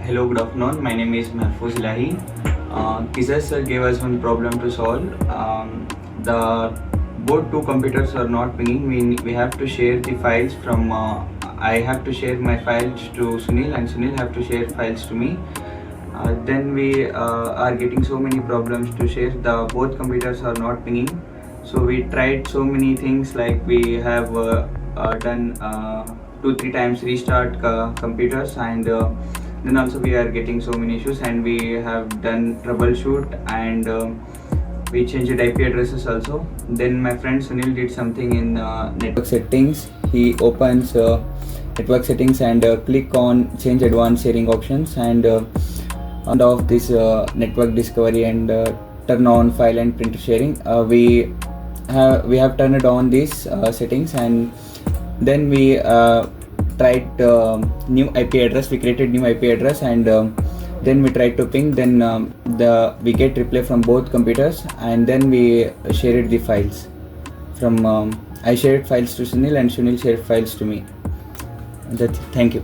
Hello, good afternoon. My name is Mahfouz Ilahi. Kizar sir gave us one problem to solve. The both two computers are not pinging. We have to share the files from. I have to share my files to Sunil, and Sunil have to share files to me. Then we are getting so many problems to share. The both computers are not pinging. So we tried so many things, like we have done 2-3 times restart computers, and then also we are getting so many issues, and we have done troubleshoot, and we changed IP addresses also. Then my friend Sunil did something in network settings. He opens network settings and click on change advanced sharing options, and on off this network discovery, and turn on file and printer sharing. We have turned on these settings, and then we tried new IP address. We created new IP address, and then we tried to ping. Then we get replay from both computers, and then we shared the files from I shared files to Sunil, and Sunil shared files to me. Thank you.